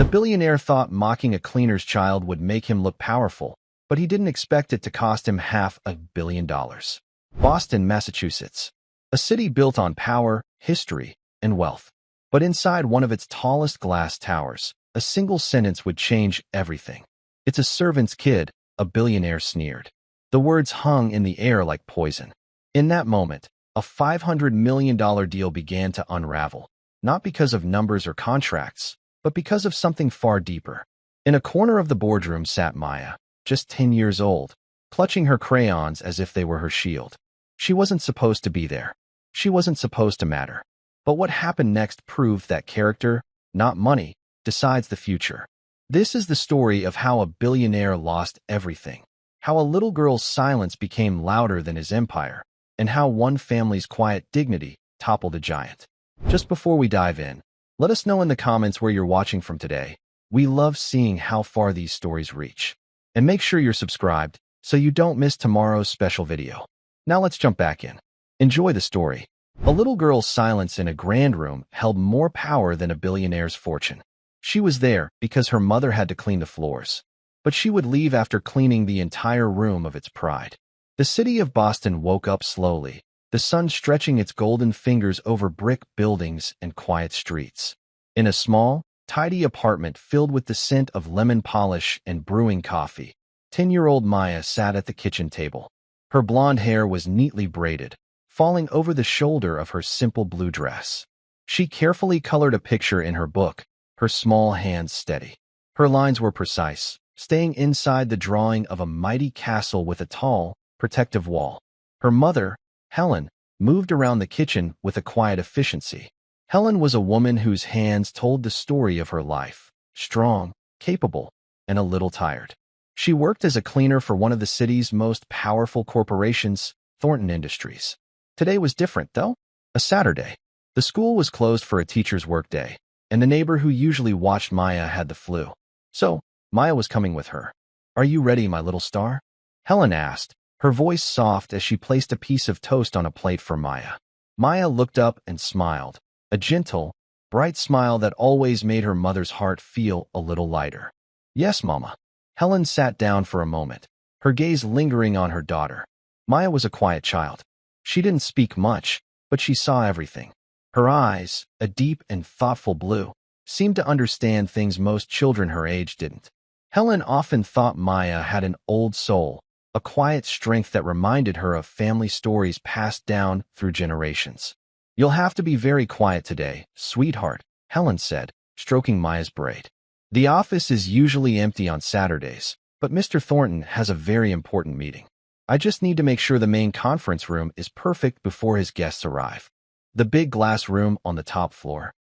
billionaire thought mocking a cleaner's child would make him look powerful, but he didn't expect it to cost him $500 million. Boston, Massachusetts. A city built on power, history, and wealth. But inside one of its tallest glass towers, a single sentence would change everything. "It's a servant's kid," a billionaire sneered. The words hung in the air like poison. In that moment, a $500 million deal began to unravel, not because of numbers or contracts, but because of something far deeper. In a corner of the boardroom sat Maya, just 10 years old, clutching her crayons as if they were her shield. She wasn't supposed to be there. She wasn't supposed to matter. But what happened next proved that character, not money, decides the future. This is the story of how a billionaire lost everything, how a little girl's silence became louder than his empire, and how one family's quiet dignity toppled a giant. Just before we dive in, let us know in the comments where you're watching from today. We love seeing how far these stories reach. And make sure you're subscribed so you don't miss tomorrow's special video. Now let's jump back in. Enjoy the story. A little girl's silence in a grand room held more power than a billionaire's fortune. She was there because her mother had to clean the floors, but she would leave after cleaning the entire room of its pride. The city of Boston woke up slowly, the sun stretching its golden fingers over brick buildings and quiet streets. In a small, tidy apartment filled with the scent of lemon polish and brewing coffee, 10-year-old Maya sat at the kitchen table. Her blonde hair was neatly braided, falling over the shoulder of her simple blue dress. She carefully colored a picture in her book, her small hands steady. Her lines were precise, staying inside the drawing of a mighty castle with a tall, protective wall. Her mother, Helen, moved around the kitchen with a quiet efficiency. Helen was a woman whose hands told the story of her life, strong, capable, and a little tired. She worked as a cleaner for one of the city's most powerful corporations, Thornton Industries. Today was different, though. A Saturday. The school was closed for a teacher's workday, and the neighbor who usually watched Maya had the flu. So, Maya was coming with her. "Are you ready, my little star?" Helen asked, her voice soft as she placed a piece of toast on a plate for Maya. Maya looked up and smiled, a gentle, bright smile that always made her mother's heart feel a little lighter. "Yes, Mama." Helen sat down for a moment, her gaze lingering on her daughter. Maya was a quiet child. She didn't speak much, but she saw everything. Her eyes, a deep and thoughtful blue, seemed to understand things most children her age didn't. Helen often thought Maya had an old soul, a quiet strength that reminded her of family stories passed down through generations. "You'll have to be very quiet today, sweetheart," Helen said, stroking Maya's braid. "The office is usually empty on Saturdays, but Mr. Thornton has a very important meeting. I just need to make sure the main conference room is perfect before his guests arrive." "The big glass room on the top floor?"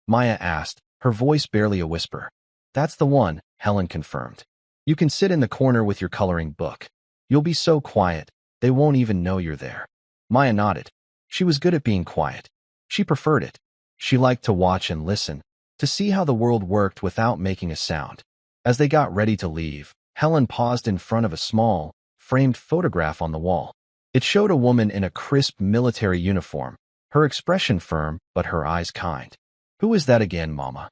Maya asked, her voice barely a whisper. "That's the one," Helen confirmed. "You can sit in the corner with your coloring book. You'll be so quiet, they won't even know you're there." Maya nodded. She was good at being quiet. She preferred it. She liked to watch and listen, to see how the world worked without making a sound. As they got ready to leave, Helen paused in front of a small, framed photograph on the wall. It showed a woman in a crisp military uniform, her expression firm but her eyes kind. "Who is that again, Mama?"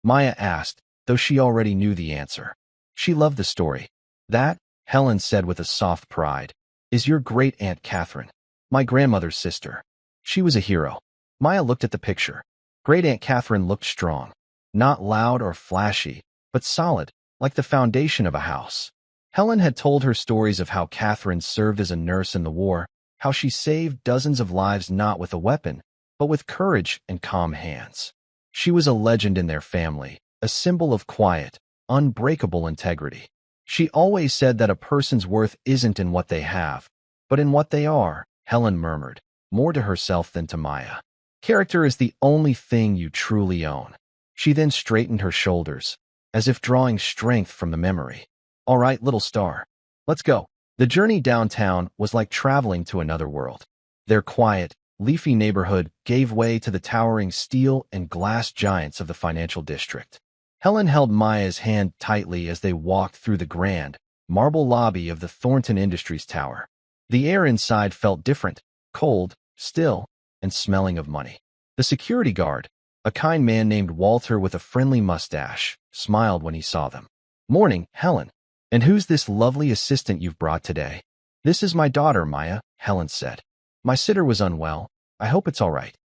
Maya asked, though she already knew the answer. She loved the story. "That," Helen said with a soft pride, "is your great-aunt Catherine, my grandmother's sister. She was a hero." Maya looked at the picture. Great-aunt Catherine looked strong. Not loud or flashy, but solid, like the foundation of a house. Helen had told her stories of how Catherine served as a nurse in the war, how she saved dozens of lives not with a weapon, but with courage and calm hands. She was a legend in their family, a symbol of quiet, unbreakable integrity. She always said that a person's worth isn't in what they have, but in what they are, Helen murmured, more to herself than to Maya. "Character is the only thing you truly own." She then straightened her shoulders, as if drawing strength from the memory. "All right, little star. Let's go." The journey downtown was like traveling to another world. Their quiet, leafy neighborhood gave way to the towering steel and glass giants of the financial district. Helen held Maya's hand tightly as they walked through the grand, marble lobby of the Thornton Industries Tower. The air inside felt different, cold, still, and smelling of money. The security guard, a kind man named Walter with a friendly mustache, smiled when he saw them. "Morning, Helen. And who's this lovely assistant you've brought today?" "This is my daughter, Maya," Helen said. "My sitter was unwell. I hope it's all right."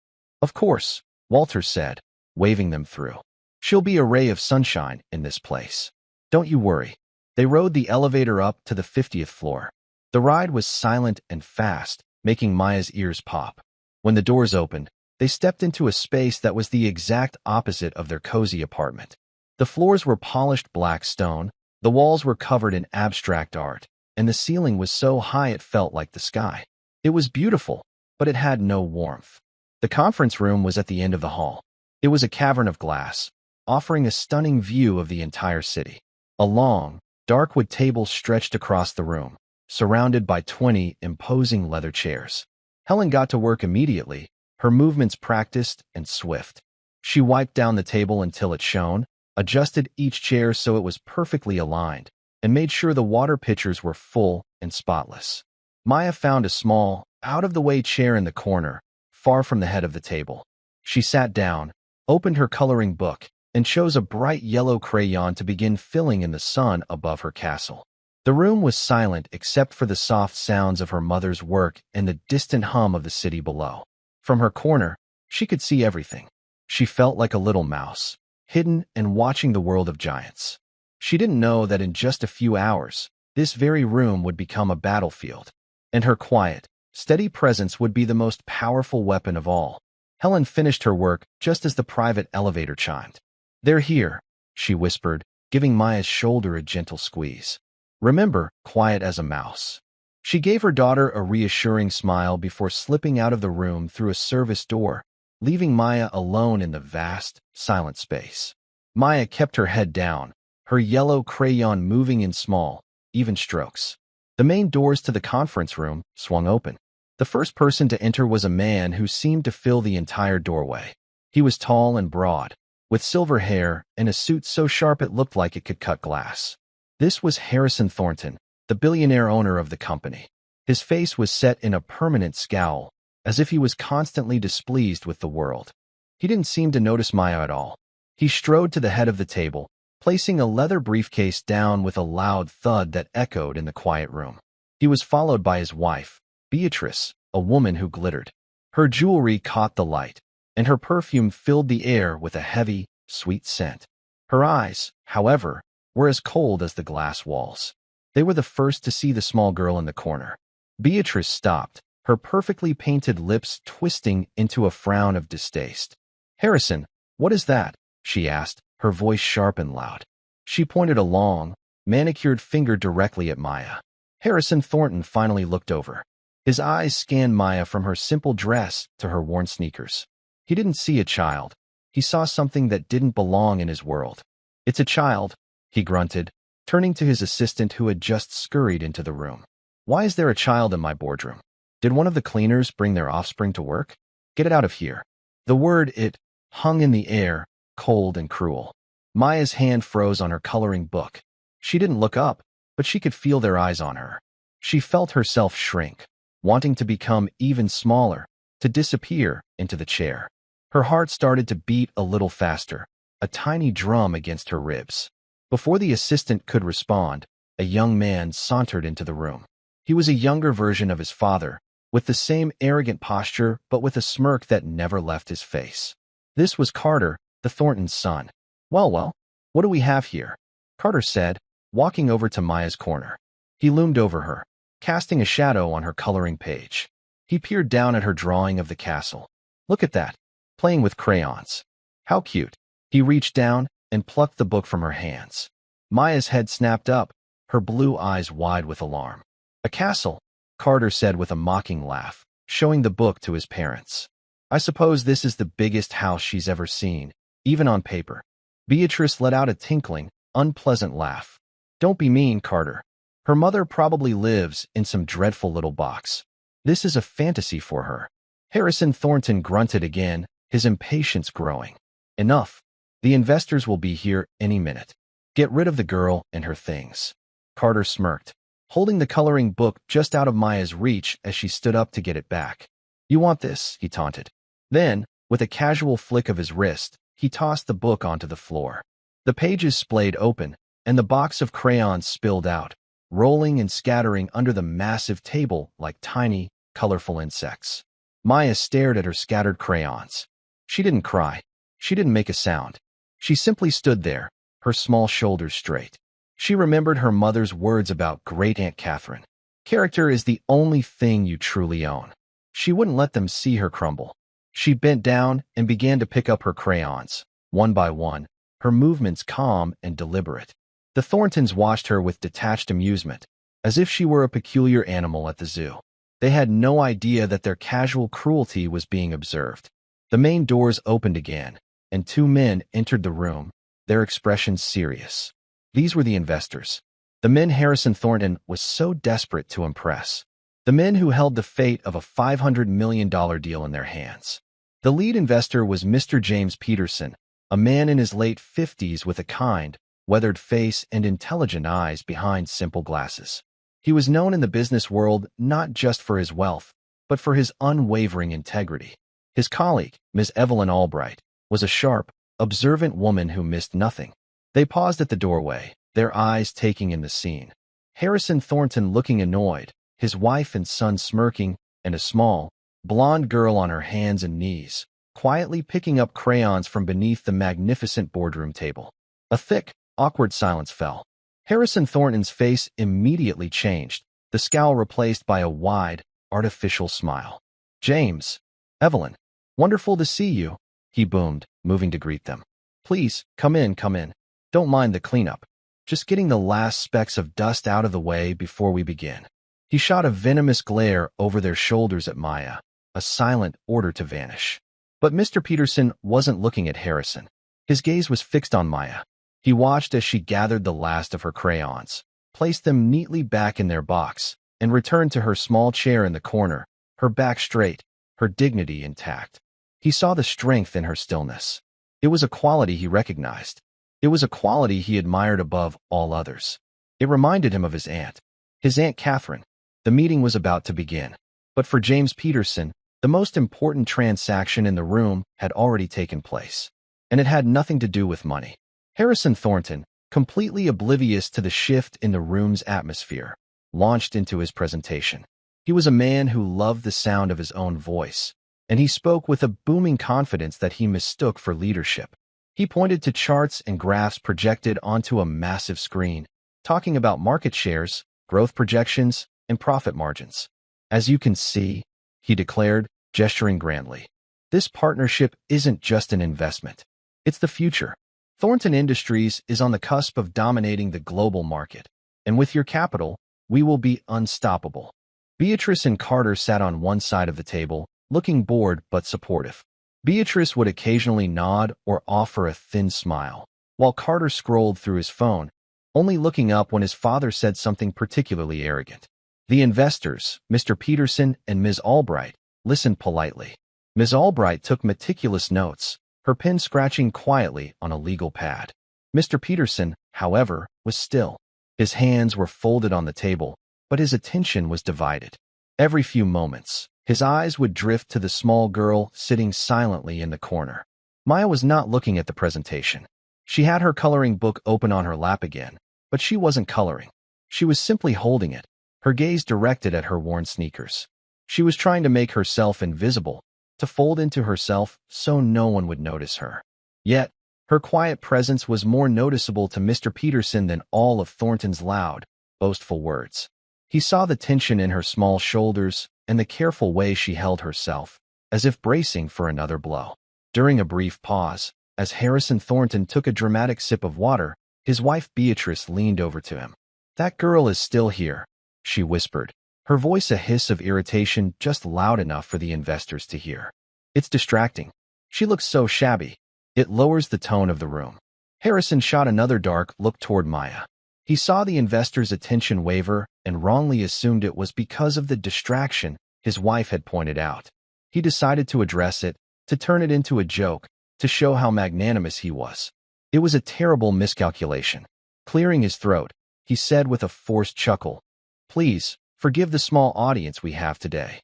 "Of course," Walter said, waving them through. "She'll be a ray of sunshine in this place. Don't you worry." They rode the elevator up to the 50th floor. The ride was silent and fast, making Maya's ears pop. When the doors opened, they stepped into a space that was the exact opposite of their cozy apartment. The floors were polished black stone, the walls were covered in abstract art, and the ceiling was so high it felt like the sky. It was beautiful, but it had no warmth. The conference room was at the end of the hall. It was a cavern of glass, offering a stunning view of the entire city. A long, dark wood table stretched across the room, surrounded by 20 imposing leather chairs. Helen got to work immediately, her movements practiced and swift. She wiped down the table until it shone, adjusted each chair so it was perfectly aligned, and made sure the water pitchers were full and spotless. Maya found a small, out-of-the-way chair in the corner, far from the head of the table. She sat down, opened her coloring book, and chose a bright yellow crayon to begin filling in the sun above her castle. The room was silent except for the soft sounds of her mother's work and the distant hum of the city below. From her corner, she could see everything. She felt like a little mouse, hidden and watching the world of giants. She didn't know that in just a few hours, this very room would become a battlefield, and her quiet, steady presence would be the most powerful weapon of all. Helen finished her work just as the private elevator chimed. "They're here," she whispered, giving Maya's shoulder a gentle squeeze. "Remember, quiet as a mouse." She gave her daughter a reassuring smile before slipping out of the room through a service door, leaving Maya alone in the vast, silent space. Maya kept her head down, her yellow crayon moving in small, even strokes. The main doors to the conference room swung open. The first person to enter was a man who seemed to fill the entire doorway. He was tall and broad, with silver hair and a suit so sharp it looked like it could cut glass. This was Harrison Thornton, the billionaire owner of the company. His face was set in a permanent scowl, as if he was constantly displeased with the world. He didn't seem to notice Maya at all. He strode to the head of the table, placing a leather briefcase down with a loud thud that echoed in the quiet room. He was followed by his wife, Beatrice, a woman who glittered. Her jewelry caught the light, and her perfume filled the air with a heavy, sweet scent. Her eyes, however, were as cold as the glass walls. They were the first to see the small girl in the corner. Beatrice stopped, her perfectly painted lips twisting into a frown of distaste. "Harrison, what is that?" she asked, her voice sharp and loud. She pointed a long, manicured finger directly at Maya. Harrison Thornton finally looked over. His eyes scanned Maya from her simple dress to her worn sneakers. He didn't see a child. He saw something that didn't belong in his world. "It's a child," he grunted, turning to his assistant who had just scurried into the room. "Why is there a child in my boardroom? Did one of the cleaners bring their offspring to work? Get it out of here." The word "it" hung in the air, cold and cruel. Maya's hand froze on her coloring book. She didn't look up, but she could feel their eyes on her. She felt herself shrink, wanting to become even smaller, to disappear into the chair. Her heart started to beat a little faster, a tiny drum against her ribs. Before the assistant could respond, a young man sauntered into the room. He was a younger version of his father, with the same arrogant posture but with a smirk that never left his face. This was Carter, the Thornton's son. Well, what do we have here?" Carter said, walking over to Maya's corner. He loomed over her, casting a shadow on her coloring page. He peered down at her drawing of the castle. "Look at that, playing with crayons. How cute." He reached down and plucked the book from her hands. Maya's head snapped up, her blue eyes wide with alarm. "A castle," Carter said with a mocking laugh, showing the book to his parents. "I suppose this is the biggest house she's ever seen, even on paper." Beatrice let out a tinkling, unpleasant laugh. "Don't be mean, Carter. Her mother probably lives in some dreadful little box. This is a fantasy for her." Harrison Thornton grunted again, his impatience growing. "Enough. The investors will be here any minute. Get rid of the girl and her things." Carter smirked, holding the coloring book just out of Maya's reach as she stood up to get it back. "You want this?" he taunted. Then, with a casual flick of his wrist, he tossed the book onto the floor. The pages splayed open, and the box of crayons spilled out, rolling and scattering under the massive table like tiny, colorful insects. Maya stared at her scattered crayons. She didn't cry. She didn't make a sound. She simply stood there, her small shoulders straight. She remembered her mother's words about Great Aunt Catherine. Character is the only thing you truly own. She wouldn't let them see her crumble. She bent down and began to pick up her crayons, one by one, her movements calm and deliberate. The Thorntons watched her with detached amusement, as if she were a peculiar animal at the zoo. They had no idea that their casual cruelty was being observed. The main doors opened again, and two men entered the room, their expressions serious. These were the investors. The men Harrison Thornton was so desperate to impress. The men who held the fate of a $500 million deal in their hands. The lead investor was Mr. James Peterson, a man in his late 50s with a kind, weathered face and intelligent eyes behind simple glasses. He was known in the business world not just for his wealth, but for his unwavering integrity. His colleague, Ms. Evelyn Albright, was a sharp, observant woman who missed nothing. They paused at the doorway, their eyes taking in the scene. Harrison Thornton looking annoyed, his wife and son smirking, and a small, blonde girl on her hands and knees, quietly picking up crayons from beneath the magnificent boardroom table. A thick, awkward silence fell. Harrison Thornton's face immediately changed, the scowl replaced by a wide, artificial smile. "James, Evelyn, wonderful to see you," he boomed, moving to greet them. "Please, come in, come in. Don't mind the cleanup. Just getting the last specks of dust out of the way before we begin." He shot a venomous glare over their shoulders at Maya, a silent order to vanish. But Mr. Peterson wasn't looking at Harrison. His gaze was fixed on Maya. He watched as she gathered the last of her crayons, placed them neatly back in their box, and returned to her small chair in the corner, her back straight, her dignity intact. He saw the strength in her stillness. It was a quality he recognized. It was a quality he admired above all others. It reminded him of his Aunt Catherine. The meeting was about to begin. But for James Peterson, the most important transaction in the room had already taken place. And it had nothing to do with money. Harrison Thornton, completely oblivious to the shift in the room's atmosphere, launched into his presentation. He was a man who loved the sound of his own voice, and he spoke with a booming confidence that he mistook for leadership. He pointed to charts and graphs projected onto a massive screen, talking about market shares, growth projections, and profit margins. "As you can see," he declared, gesturing grandly, "this partnership isn't just an investment. It's the future. Thornton Industries is on the cusp of dominating the global market, and with your capital, we will be unstoppable." Beatrice and Carter sat on one side of the table, looking bored but supportive. Beatrice would occasionally nod or offer a thin smile, while Carter scrolled through his phone, only looking up when his father said something particularly arrogant. The investors, Mr. Peterson and Ms. Albright, listened politely. Ms. Albright took meticulous notes, her pen scratching quietly on a legal pad. Mr. Peterson, however, was still. His hands were folded on the table, but his attention was divided. Every few moments, his eyes would drift to the small girl sitting silently in the corner. Maya was not looking at the presentation. She had her coloring book open on her lap again, but she wasn't coloring. She was simply holding it, her gaze directed at her worn sneakers. She was trying to make herself invisible, to fold into herself so no one would notice her. Yet, her quiet presence was more noticeable to Mr. Peterson than all of Thornton's loud, boastful words. He saw the tension in her small shoulders and the careful way she held herself, as if bracing for another blow. During a brief pause, as Harrison Thornton took a dramatic sip of water, his wife Beatrice leaned over to him. "That girl is still here," she whispered, her voice a hiss of irritation just loud enough for the investors to hear. "It's distracting. She looks so shabby. It lowers the tone of the room." Harrison shot another dark look toward Maya. He saw the investors' attention waver and wrongly assumed it was because of the distraction his wife had pointed out. He decided to address it, to turn it into a joke, to show how magnanimous he was. It was a terrible miscalculation. Clearing his throat, he said with a forced chuckle, "Please, forgive the small audience we have today."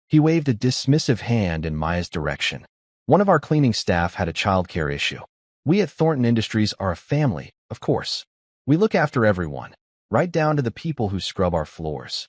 He waved a dismissive hand in Maya's direction. "One of our cleaning staff had a childcare issue. We at Thornton Industries are a family, of course. We look after everyone, right down to the people who scrub our floors.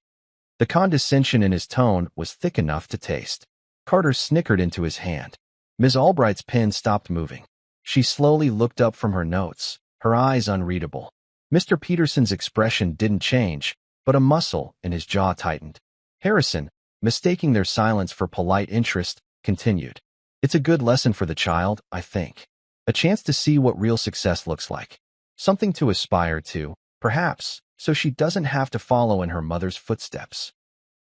The condescension in his tone was thick enough to taste. Carter snickered into his hand. Ms. Albright's pen stopped moving. She slowly looked up from her notes, her eyes unreadable. Mr. Peterson's expression didn't change, but a muscle in his jaw tightened. Harrison, mistaking their silence for polite interest, continued. It's a good lesson for the child, I think. A chance to see what real success looks like. Something to aspire to, perhaps, so she doesn't have to follow in her mother's footsteps.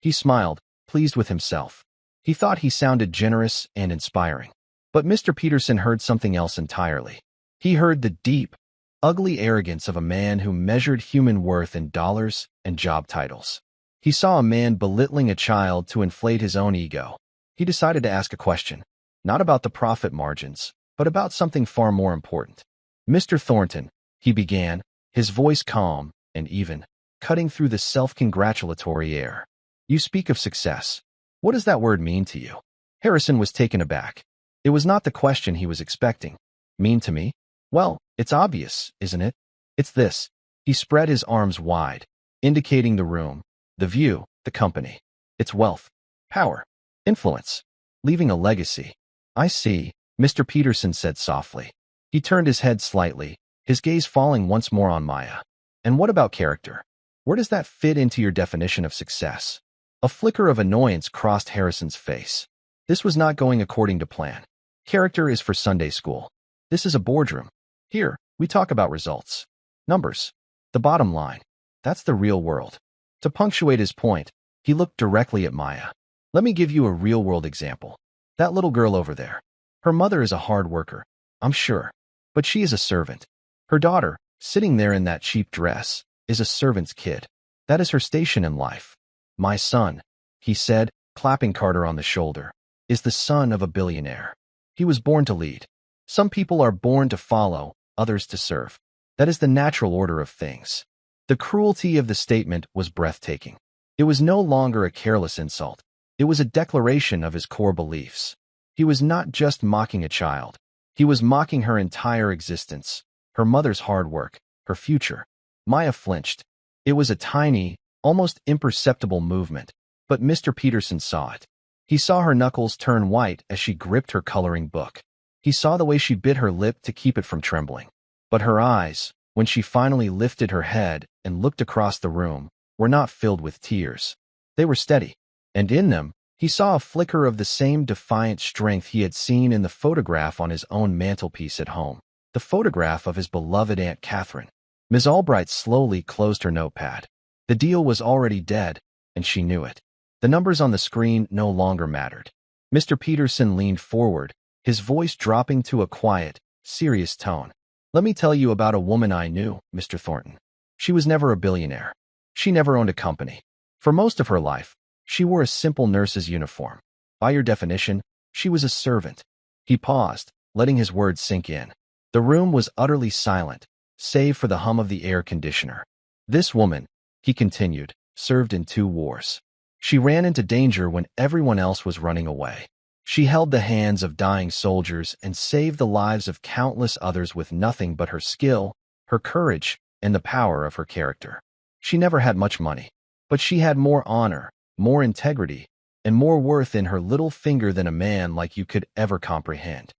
He smiled, pleased with himself. He thought he sounded generous and inspiring. But Mr. Peterson heard something else entirely. He heard the deep, ugly arrogance of a man who measured human worth in dollars and job titles. He saw a man belittling a child to inflate his own ego. He decided to ask a question, not about the profit margins, but about something far more important. Mr. Thornton, he began, his voice calm and even, cutting through the self-congratulatory air. You speak of success. What does that word mean to you? Harrison was taken aback. It was not the question he was expecting. Mean to me? Well, it's obvious, isn't it? It's this. He spread his arms wide, indicating the room, the view, the company. It's wealth, power, influence, leaving a legacy. I see, Mr. Peterson said softly. He turned his head slightly, his gaze falling once more on Maya. And what about character? Where does that fit into your definition of success? A flicker of annoyance crossed Harrison's face. This was not going according to plan. Character is for Sunday school. This is a boardroom. Here, we talk about results. Numbers. The bottom line. That's the real world. To punctuate his point, he looked directly at Maya. Let me give you a real-world example. That little girl over there. Her mother is a hard worker, I'm sure. But she is a servant. Her daughter, sitting there in that cheap dress, is a servant's kid. That is her station in life. My son, he said, clapping Carter on the shoulder, is the son of a billionaire. He was born to lead. Some people are born to follow, others to serve. That is the natural order of things. The cruelty of the statement was breathtaking. It was no longer a careless insult. It was a declaration of his core beliefs. He was not just mocking a child. He was mocking her entire existence, her mother's hard work, her future. Maya flinched. It was a tiny, almost imperceptible movement, but Mr. Peterson saw it. He saw her knuckles turn white as she gripped her coloring book. He saw the way she bit her lip to keep it from trembling. But her eyes, when she finally lifted her head and looked across the room, were not filled with tears. They were steady, and in them, he saw a flicker of the same defiant strength he had seen in the photograph on his own mantelpiece at home, the photograph of his beloved Aunt Catherine. Ms. Albright slowly closed her notepad. The deal was already dead, and she knew it. The numbers on the screen no longer mattered. Mr. Peterson leaned forward, his voice dropping to a quiet, serious tone. Let me tell you about a woman I knew, Mr. Thornton. She was never a billionaire. She never owned a company. For most of her life, she wore a simple nurse's uniform. By your definition, she was a servant. He paused, letting his words sink in. The room was utterly silent, save for the hum of the air conditioner. This woman, he continued, served in 2 wars. She ran into danger when everyone else was running away. She held the hands of dying soldiers and saved the lives of countless others with nothing but her skill, her courage, and the power of her character. She never had much money, but she had more honor, more integrity, and more worth in her little finger than a man like you could ever comprehend.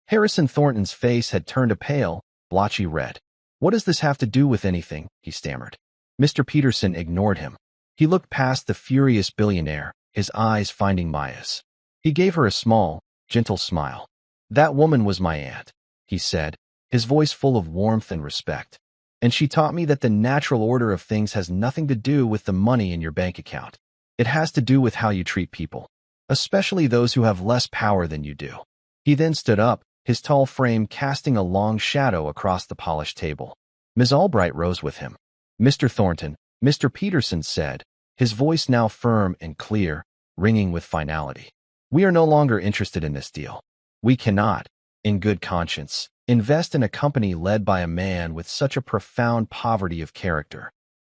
Harrison Thornton's face had turned a pale, blotchy red. What does this have to do with anything? He stammered. Mr. Peterson ignored him. He looked past the furious billionaire, his eyes finding Maya's. He gave her a small, gentle smile. That woman was my aunt, he said, his voice full of warmth and respect. And she taught me that the natural order of things has nothing to do with the money in your bank account. It has to do with how you treat people, especially those who have less power than you do. He then stood up, his tall frame casting a long shadow across the polished table. Ms. Albright rose with him. Mr. Thornton, Mr. Peterson said, his voice now firm and clear, ringing with finality. We are no longer interested in this deal. We cannot, in good conscience, invest in a company led by a man with such a profound poverty of character.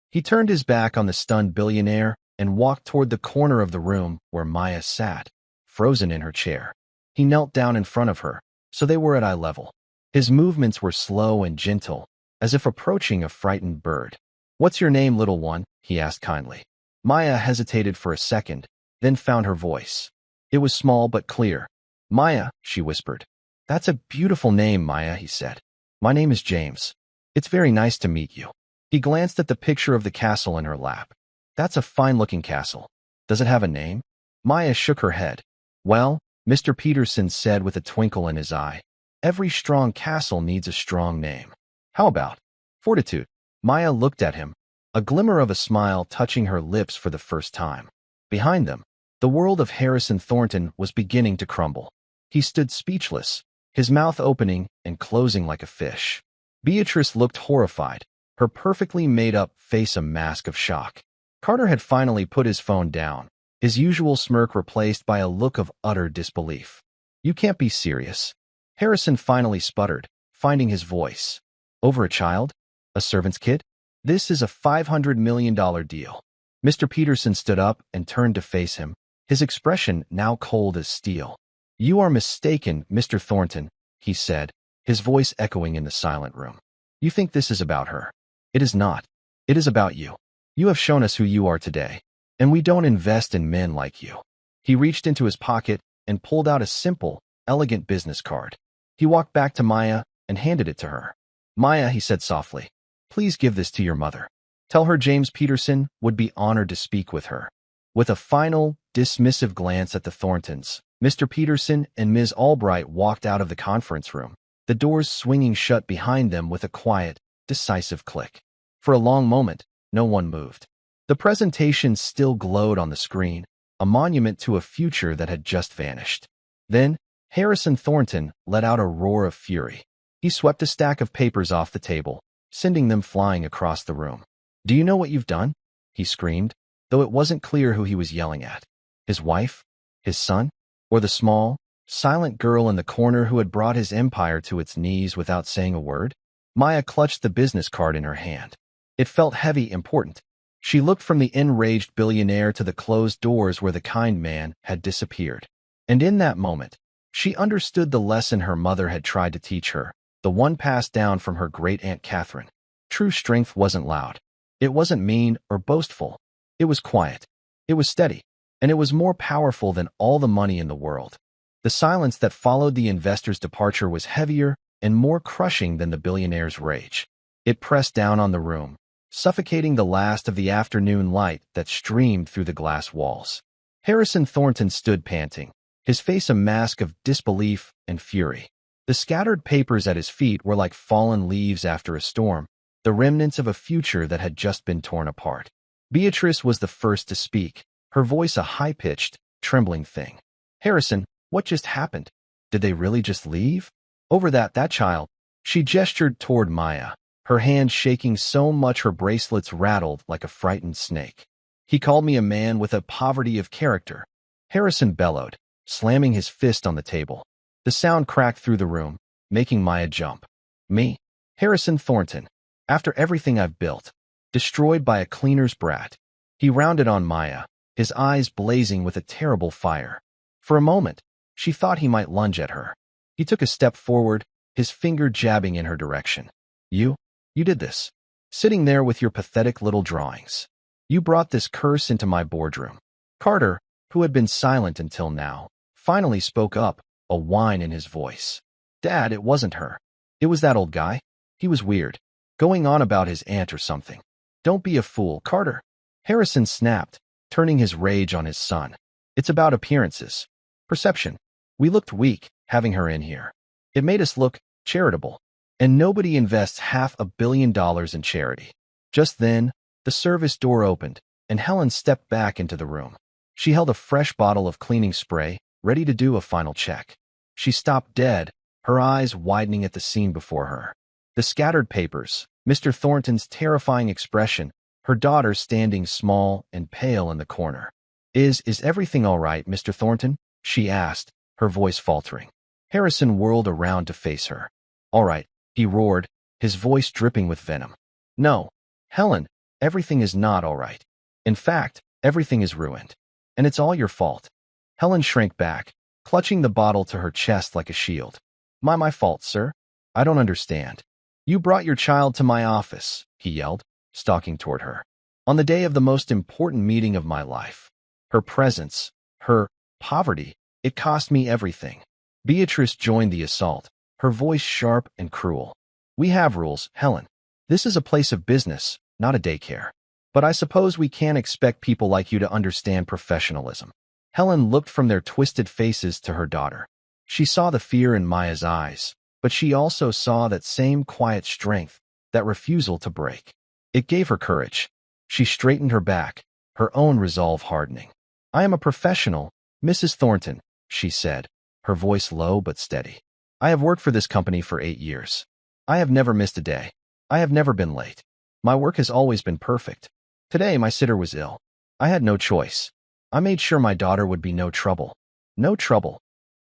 He turned his back on the stunned billionaire and walked toward the corner of the room where Maya sat, frozen in her chair. He knelt down in front of her, so they were at eye level. His movements were slow and gentle, as if approaching a frightened bird. "What's your name, little one?" he asked kindly. Maya hesitated for a second, then found her voice. It was small but clear. "Maya," she whispered. "That's a beautiful name, Maya," he said. "My name is James. It's very nice to meet you." He glanced at the picture of the castle in her lap. "That's a fine-looking castle. Does it have a name?" Maya shook her head. "Well," Mr. Peterson said with a twinkle in his eye, "every strong castle needs a strong name. How about Fortitude?" Maya looked at him, a glimmer of a smile touching her lips for the first time. Behind them, the world of Harrison Thornton was beginning to crumble. He stood speechless, his mouth opening and closing like a fish. Beatrice looked horrified, her perfectly made-up face a mask of shock. Carter had finally put his phone down, his usual smirk replaced by a look of utter disbelief. "You can't be serious." Harrison finally sputtered, finding his voice. "Over a child? A servant's kid? This is a $500 million deal." Mr. Peterson stood up and turned to face him, his expression now cold as steel. "You are mistaken, Mr. Thornton," he said, his voice echoing in the silent room. "You think this is about her. It is not. It is about you. You have shown us who you are today, and we don't invest in men like you." He reached into his pocket and pulled out a simple, elegant business card. He walked back to Maya and handed it to her. "Maya," he said softly, "please give this to your mother. Tell her James Peterson would be honored to speak with her." With a final, dismissive glance at the Thorntons, Mr. Peterson and Ms. Albright walked out of the conference room, the doors swinging shut behind them with a quiet, decisive click. For a long moment, no one moved. The presentation still glowed on the screen, a monument to a future that had just vanished. Then, Harrison Thornton let out a roar of fury. He swept a stack of papers off the table, sending them flying across the room. "Do you know what you've done?" he screamed, though it wasn't clear who he was yelling at. His wife? His son? Or the small, silent girl in the corner who had brought his empire to its knees without saying a word? Maya clutched the business card in her hand. It felt heavy, important. She looked from the enraged billionaire to the closed doors where the kind man had disappeared. And in that moment, she understood the lesson her mother had tried to teach her, the one passed down from her great-aunt Catherine. True strength wasn't loud. It wasn't mean or boastful. It was quiet. It was steady. And it was more powerful than all the money in the world. The silence that followed the investor's departure was heavier and more crushing than the billionaire's rage. It pressed down on the room, suffocating the last of the afternoon light that streamed through the glass walls. Harrison Thornton stood panting, his face a mask of disbelief and fury. The scattered papers at his feet were like fallen leaves after a storm, the remnants of a future that had just been torn apart. Beatrice was the first to speak, her voice a high-pitched, trembling thing. "Harrison, what just happened? Did they really just leave? Over that child?" She gestured toward Maya, her hand shaking so much her bracelets rattled like a frightened snake. "He called me a man with a poverty of character," Harrison bellowed, slamming his fist on the table. The sound cracked through the room, making Maya jump. "Me? Harrison Thornton? After everything I've built? Destroyed by a cleaner's brat?" He rounded on Maya, his eyes blazing with a terrible fire. For a moment, she thought he might lunge at her. He took a step forward, his finger jabbing in her direction. You did this. Sitting there with your pathetic little drawings. You brought this curse into my boardroom." Carter, who had been silent until now, finally spoke up, a whine in his voice. "Dad, it wasn't her. It was that old guy. He was weird. Going on about his aunt or something." "Don't be a fool, Carter." Harrison snapped, turning his rage on his son. "It's about appearances. Perception. We looked weak, having her in here. It made us look charitable. And nobody invests $500 million in charity." Just then, the service door opened, and Helen stepped back into the room. She held a fresh bottle of cleaning spray, ready to do a final check. She stopped dead, her eyes widening at the scene before her. The scattered papers, Mr. Thornton's terrifying expression, her daughter standing small and pale in the corner. Is everything all right, Mr. Thornton?" she asked, her voice faltering. Harrison whirled around to face her. "All right," he roared, his voice dripping with venom. "No, Helen, everything is not all right. In fact, everything is ruined. And it's all your fault." Helen shrank back, clutching the bottle to her chest like a shield. My fault, sir. I don't understand. You brought your child to my office, he yelled, stalking toward her. On the day of the most important meeting of my life. Her presence, her poverty, it cost me everything. Beatrice joined the assault, her voice sharp and cruel. We have rules, Helen. This is a place of business, not a daycare. But I suppose we can't expect people like you to understand professionalism. Helen looked from their twisted faces to her daughter. She saw the fear in Maya's eyes, but she also saw that same quiet strength, that refusal to break. It gave her courage. She straightened her back, her own resolve hardening. I am a professional, Mrs. Thornton, she said, her voice low but steady. I have worked for this company for 8 years. I have never missed a day. I have never been late. My work has always been perfect. Today my sitter was ill. I had no choice. I made sure my daughter would be no trouble. No trouble.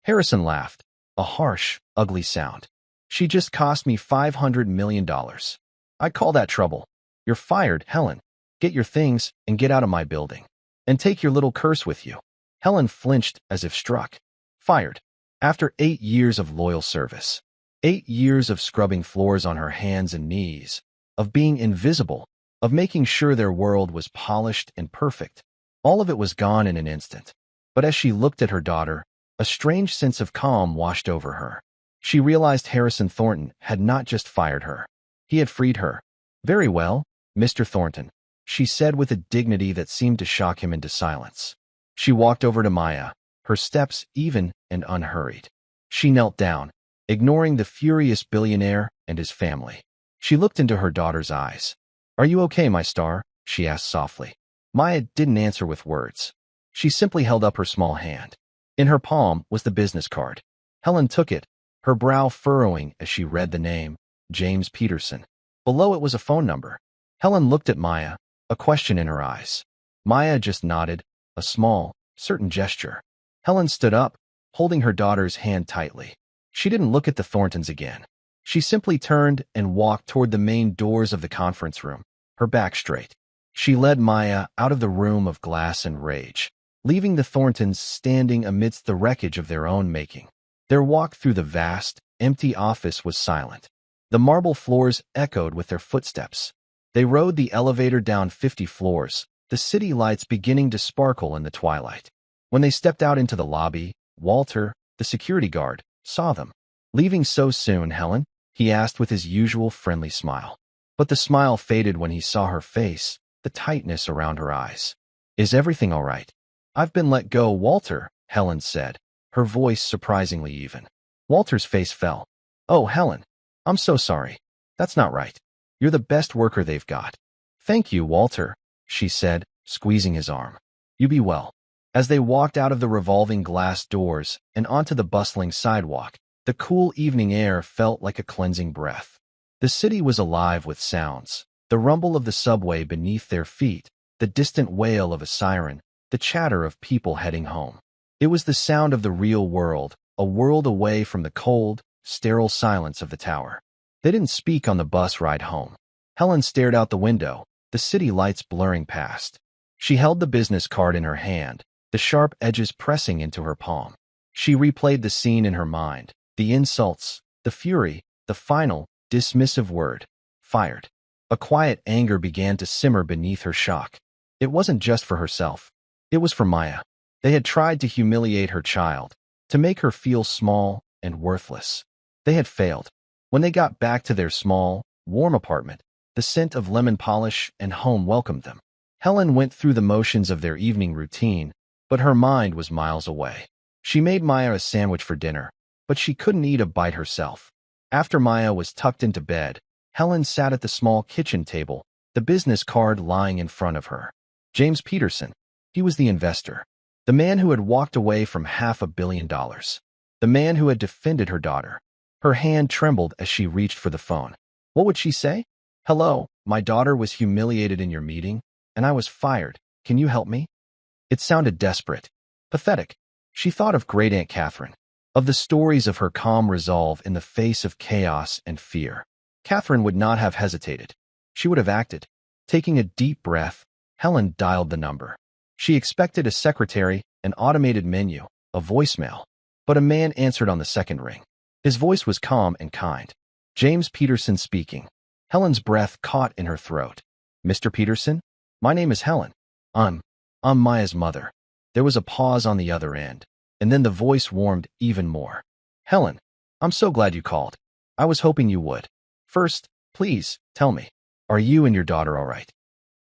Harrison laughed, a harsh, ugly sound. She just cost me $500 million. I call that trouble. You're fired, Helen. Get your things and get out of my building. And take your little curse with you. Helen flinched as if struck. Fired. After 8 years of loyal service. 8 years of scrubbing floors on her hands and knees. Of being invisible. Of making sure their world was polished and perfect. All of it was gone in an instant. But as she looked at her daughter, a strange sense of calm washed over her. She realized Harrison Thornton had not just fired her. He had freed her. Very well, Mr. Thornton, she said with a dignity that seemed to shock him into silence. She walked over to Maya, her steps even and unhurried. She knelt down, ignoring the furious billionaire and his family. She looked into her daughter's eyes. Are you okay, my star? She asked softly. Maya didn't answer with words. She simply held up her small hand. In her palm was the business card. Helen took it, her brow furrowing as she read the name, James Peterson. Below it was a phone number. Helen looked at Maya, a question in her eyes. Maya just nodded, a small, certain gesture. Helen stood up, holding her daughter's hand tightly. She didn't look at the Thorntons again. She simply turned and walked toward the main doors of the conference room, her back straight. She led Maya out of the room of glass and rage, leaving the Thorntons standing amidst the wreckage of their own making. Their walk through the vast, empty office was silent. The marble floors echoed with their footsteps. They rode the elevator down 50 floors, the city lights beginning to sparkle in the twilight. When they stepped out into the lobby, Walter, the security guard, saw them. Leaving so soon, Helen? He asked with his usual friendly smile. But the smile faded when he saw her face, the tightness around her eyes. Is everything all right? I've been let go, Walter, Helen said, her voice surprisingly even. Walter's face fell. Oh, Helen, I'm so sorry. That's not right. You're the best worker they've got. Thank you, Walter, she said, squeezing his arm. You be well. As they walked out of the revolving glass doors and onto the bustling sidewalk, the cool evening air felt like a cleansing breath. The city was alive with sounds, the rumble of the subway beneath their feet, the distant wail of a siren, the chatter of people heading home. It was the sound of the real world, a world away from the cold, sterile silence of the tower. They didn't speak on the bus ride home. Helen stared out the window, the city lights blurring past. She held the business card in her hand, the sharp edges pressing into her palm. She replayed the scene in her mind, the insults, the fury, the final, dismissive word, fired. A quiet anger began to simmer beneath her shock. It wasn't just for herself. It was for Maya. They had tried to humiliate her child, to make her feel small and worthless. They had failed. When they got back to their small, warm apartment, the scent of lemon polish and home welcomed them. Helen went through the motions of their evening routine, but her mind was miles away. She made Maya a sandwich for dinner, but she couldn't eat a bite herself. After Maya was tucked into bed, Helen sat at the small kitchen table, the business card lying in front of her. James Peterson. He was the investor. The man who had walked away from $500 million. The man who had defended her daughter. Her hand trembled as she reached for the phone. What would she say? Hello, my daughter was humiliated in your meeting, and I was fired. Can you help me? It sounded desperate. Pathetic. She thought of Great Aunt Catherine. Of the stories of her calm resolve in the face of chaos and fear. Catherine would not have hesitated. She would have acted. Taking a deep breath, Helen dialed the number. She expected a secretary, an automated menu, a voicemail. But a man answered on the second ring. His voice was calm and kind. James Peterson speaking. Helen's breath caught in her throat. Mr. Peterson? My name is Helen. I'm Maya's mother. There was a pause on the other end, and then the voice warmed even more. Helen, I'm so glad you called. I was hoping you would. First, please, tell me, are you and your daughter all right?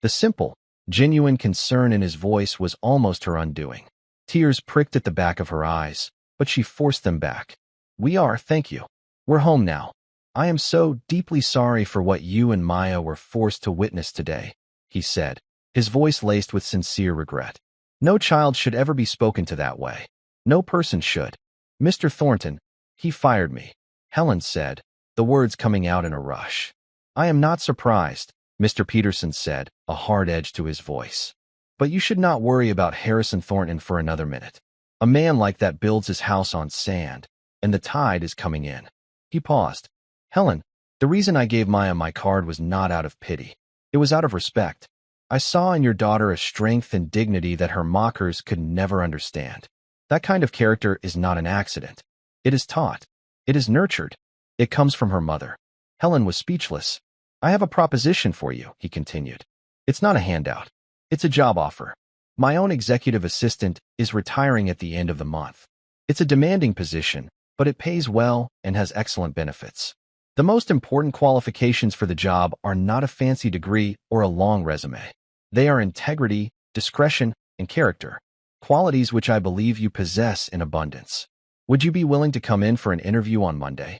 The simple, genuine concern in his voice was almost her undoing. Tears pricked at the back of her eyes, but she forced them back. We are, thank you. We're home now. I am so deeply sorry for what you and Maya were forced to witness today, he said, his voice laced with sincere regret. No child should ever be spoken to that way. No person should. Mr. Thornton, he fired me, Helen said, the words coming out in a rush. I am not surprised, Mr. Peterson said, a hard edge to his voice. But you should not worry about Harrison Thornton for another minute. A man like that builds his house on sand, and the tide is coming in. He paused. Helen, the reason I gave Maya my card was not out of pity. It was out of respect. I saw in your daughter a strength and dignity that her mockers could never understand. That kind of character is not an accident. It is taught. It is nurtured. It comes from her mother. Helen was speechless. I have a proposition for you, he continued. It's not a handout. It's a job offer. My own executive assistant is retiring at the end of the month. It's a demanding position, but it pays well and has excellent benefits. The most important qualifications for the job are not a fancy degree or a long resume. They are integrity, discretion, and character, qualities which I believe you possess in abundance. Would you be willing to come in for an interview on Monday?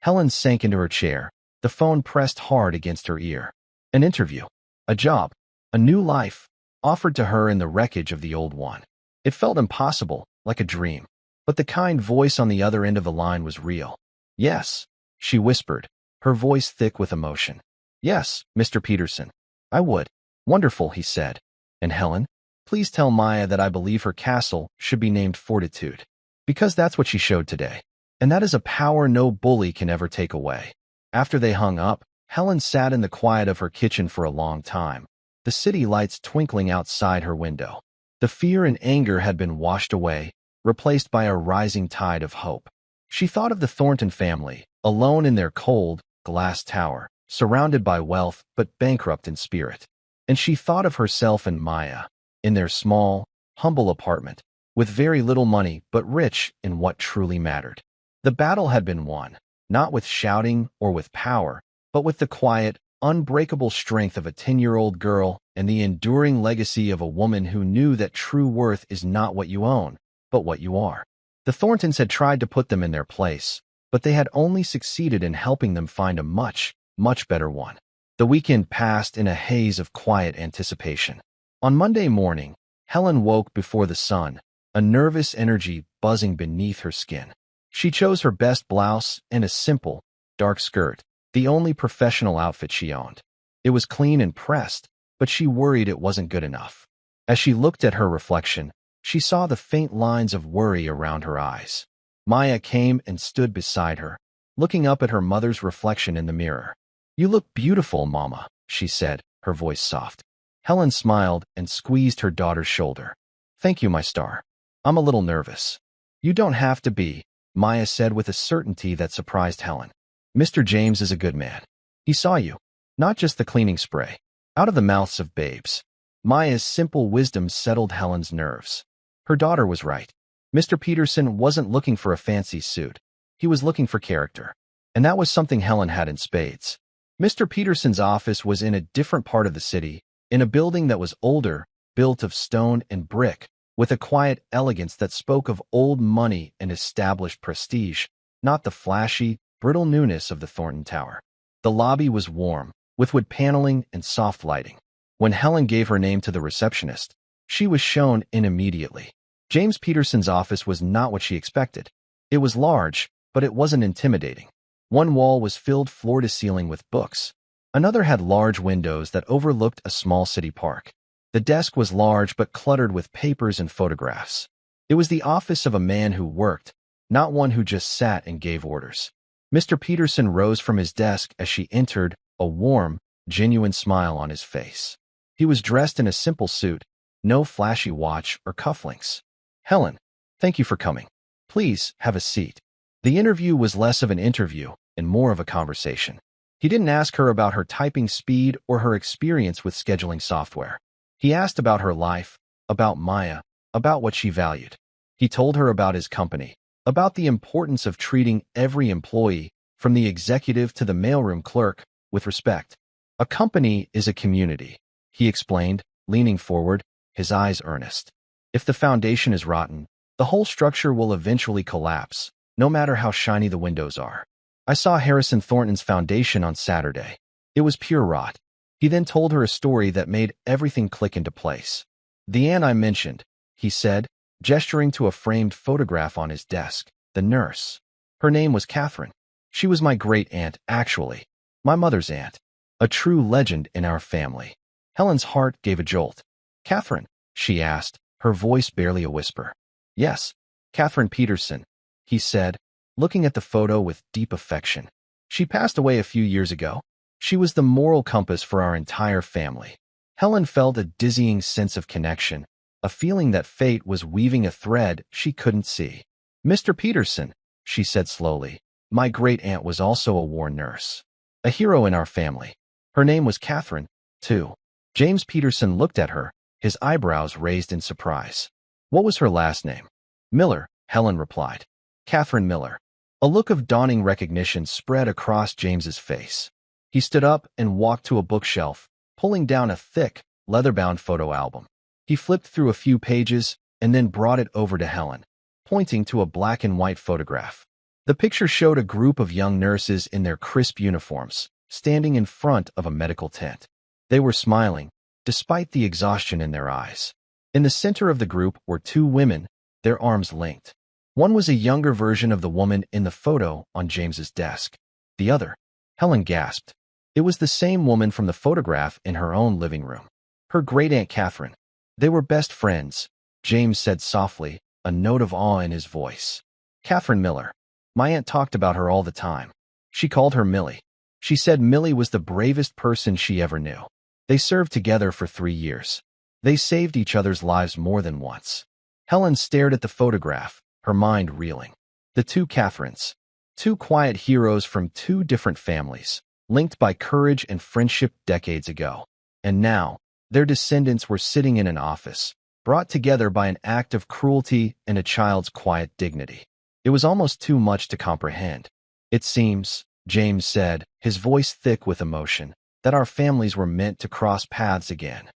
Helen sank into her chair, the phone pressed hard against her ear. An interview, a job, a new life, offered to her in the wreckage of the old one. It felt impossible, like a dream, but the kind voice on the other end of the line was real. Yes, she whispered, her voice thick with emotion. Yes, Mr. Peterson, I would. Wonderful, he said. And Helen, please tell Maya that I believe her castle should be named Fortitude, because that's what she showed today. And that is a power no bully can ever take away. After they hung up, Helen sat in the quiet of her kitchen for a long time, the city lights twinkling outside her window. The fear and anger had been washed away, replaced by a rising tide of hope. She thought of the Thornton family, alone in their cold, glass tower, surrounded by wealth but bankrupt in spirit. And she thought of herself and Maya, in their small, humble apartment, with very little money but rich in what truly mattered. The battle had been won, not with shouting or with power, but with the quiet, unbreakable strength of a 10-year-old girl and the enduring legacy of a woman who knew that true worth is not what you own, but what you are. The Thorntons had tried to put them in their place, but they had only succeeded in helping them find a much, much better one. The weekend passed in a haze of quiet anticipation. On Monday morning, Helen woke before the sun, a nervous energy buzzing beneath her skin. She chose her best blouse and a simple, dark skirt, the only professional outfit she owned. It was clean and pressed, but she worried it wasn't good enough. As she looked at her reflection, she saw the faint lines of worry around her eyes. Maya came and stood beside her, looking up at her mother's reflection in the mirror. You look beautiful, Mama, she said, her voice soft. Helen smiled and squeezed her daughter's shoulder. Thank you, my star. I'm a little nervous. You don't have to be, Maya said with a certainty that surprised Helen. Mr. James is a good man. He saw you, not just the cleaning spray, out of the mouths of babes. Maya's simple wisdom settled Helen's nerves. Her daughter was right. Mr. Peterson wasn't looking for a fancy suit. He was looking for character. And that was something Helen had in spades. Mr. Peterson's office was in a different part of the city, in a building that was older, built of stone and brick, with a quiet elegance that spoke of old money and established prestige, not the flashy, brittle newness of the Thornton Tower. The lobby was warm, with wood paneling and soft lighting. When Helen gave her name to the receptionist, she was shown in immediately. James Peterson's office was not what she expected. It was large, but it wasn't intimidating. One wall was filled floor to ceiling with books. Another had large windows that overlooked a small city park. The desk was large but cluttered with papers and photographs. It was the office of a man who worked, not one who just sat and gave orders. Mr. Peterson rose from his desk as she entered, a warm, genuine smile on his face. He was dressed in a simple suit, no flashy watch or cufflinks. Helen, thank you for coming. Please have a seat. The interview was less of an interview and more of a conversation. He didn't ask her about her typing speed or her experience with scheduling software. He asked about her life, about Maya, about what she valued. He told her about his company, about the importance of treating every employee, from the executive to the mailroom clerk, with respect. A company is a community, he explained, leaning forward, his eyes earnest. If the foundation is rotten, the whole structure will eventually collapse, no matter how shiny the windows are. I saw Harrison Thornton's foundation on Saturday. It was pure rot. He then told her a story that made everything click into place. The aunt I mentioned, he said, gesturing to a framed photograph on his desk, the nurse. Her name was Catherine. She was my great-aunt, actually. My mother's aunt. A true legend in our family. Helen's heart gave a jolt. Catherine, she asked, her voice barely a whisper. Yes, Catherine Peterson, he said, looking at the photo with deep affection. She passed away a few years ago. She was the moral compass for our entire family. Helen felt a dizzying sense of connection, a feeling that fate was weaving a thread she couldn't see. Mr. Peterson, she said slowly, my great-aunt was also a war nurse. A hero in our family. Her name was Catherine, too. James Peterson looked at her, his eyebrows raised in surprise. What was her last name? Miller, Helen replied. Catherine Miller. A look of dawning recognition spread across James's face. He stood up and walked to a bookshelf, pulling down a thick, leather-bound photo album. He flipped through a few pages and then brought it over to Helen, pointing to a black-and-white photograph. The picture showed a group of young nurses in their crisp uniforms, standing in front of a medical tent. They were smiling, despite the exhaustion in their eyes. In the center of the group were two women, their arms linked. One was a younger version of the woman in the photo on James's desk. The other, Helen gasped. It was the same woman from the photograph in her own living room. Her great-aunt Catherine. They were best friends, James said softly, a note of awe in his voice. Catherine Miller. My aunt talked about her all the time. She called her Millie. She said Millie was the bravest person she ever knew. They served together for 3 years. They saved each other's lives more than once. Helen stared at the photograph, her mind reeling. The two Catherines. Two quiet heroes from two different families, linked by courage and friendship decades ago. And now, their descendants were sitting in an office, brought together by an act of cruelty and a child's quiet dignity. It was almost too much to comprehend. It seems, James said, his voice thick with emotion, that our families were meant to cross paths again.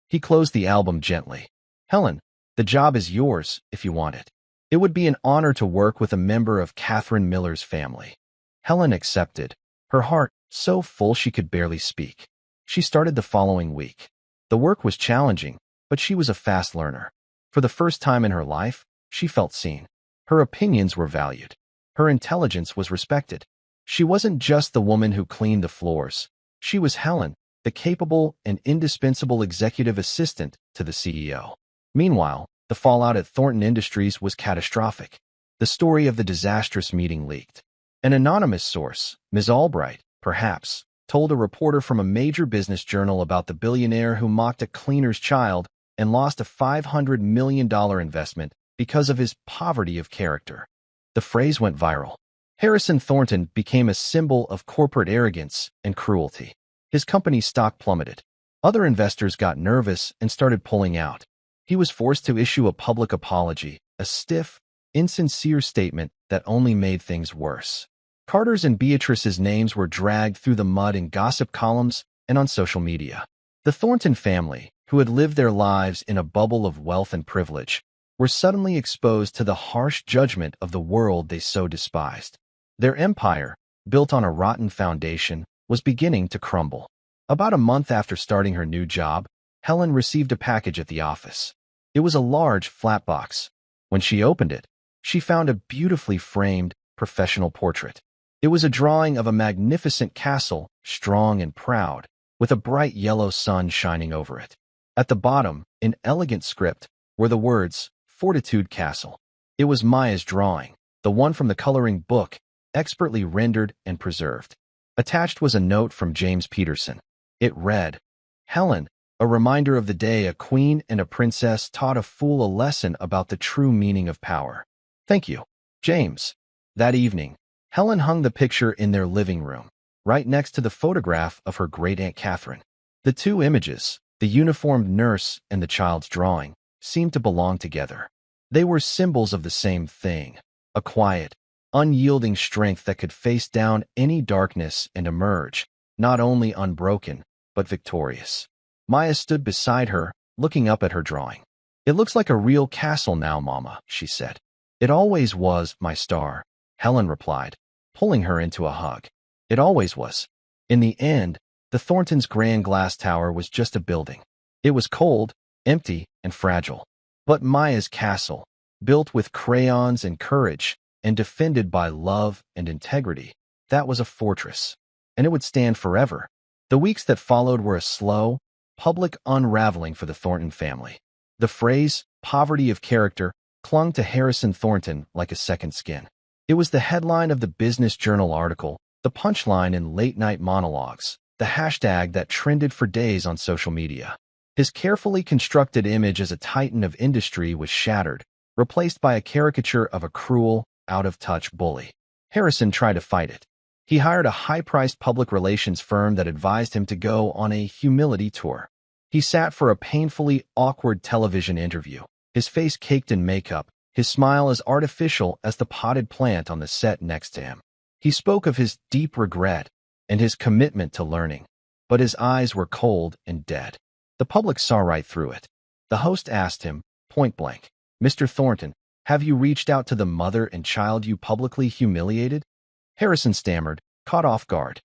He closed the album gently. Helen, the job is yours if you want it. It would be an honor to work with a member of Catherine Miller's family. Helen accepted, her heart so full she could barely speak. She started the following week. The work was challenging, but she was a fast learner. For the first time in her life, she felt seen. Her opinions were valued. Her intelligence was respected. She wasn't just the woman who cleaned the floors. She was Helen, the capable and indispensable executive assistant to the CEO. Meanwhile, the fallout at Thornton Industries was catastrophic. The story of the disastrous meeting leaked. An anonymous source, Ms. Albright, perhaps, told a reporter from a major business journal about the billionaire who mocked a cleaner's child and lost a $500 million investment because of his poverty of character. The phrase went viral. Harrison Thornton became a symbol of corporate arrogance and cruelty. His company's stock plummeted. Other investors got nervous and started pulling out. He was forced to issue a public apology, a stiff, insincere statement that only made things worse. Carter's and Beatrice's names were dragged through the mud in gossip columns and on social media. The Thornton family, who had lived their lives in a bubble of wealth and privilege, were suddenly exposed to the harsh judgment of the world they so despised. Their empire, built on a rotten foundation, was beginning to crumble. About a month after starting her new job, Helen received a package at the office. It was a large, flat box. When she opened it, she found a beautifully framed, professional portrait. It was a drawing of a magnificent castle, strong and proud, with a bright yellow sun shining over it. At the bottom, in elegant script, were the words, Fortitude Castle. It was Maya's drawing, the one from the coloring book, expertly rendered and preserved. Attached was a note from James Peterson. It read, Helen, a reminder of the day a queen and a princess taught a fool a lesson about the true meaning of power. Thank you, James. That evening, Helen hung the picture in their living room, right next to the photograph of her great-aunt Catherine. The two images, the uniformed nurse and the child's drawing, seemed to belong together. They were symbols of the same thing, a quiet, unyielding strength that could face down any darkness and emerge, not only unbroken, but victorious. Maya stood beside her, looking up at her drawing. "It looks like a real castle now, Mama," she said. "It always was, my star," Helen replied, pulling her into a hug. "It always was." In the end, the Thorntons' grand glass tower was just a building. It was cold, empty, and fragile. But Maya's castle, built with crayons and courage, and defended by love and integrity, that was a fortress. And it would stand forever. The weeks that followed were a slow, public unraveling for the Thornton family. The phrase, poverty of character, clung to Harrison Thornton like a second skin. It was the headline of the Business Journal article, the punchline in late-night monologues, the hashtag that trended for days on social media. His carefully constructed image as a titan of industry was shattered, replaced by a caricature of a cruel, out-of-touch bully. Harrison tried to fight it. He hired a high-priced public relations firm that advised him to go on a humility tour. He sat for a painfully awkward television interview, his face caked in makeup, his smile as artificial as the potted plant on the set next to him. He spoke of his deep regret and his commitment to learning, but his eyes were cold and dead. The public saw right through it. The host asked him, point blank, "Mr. Thornton, have you reached out to the mother and child you publicly humiliated?" Harrison stammered, caught off guard.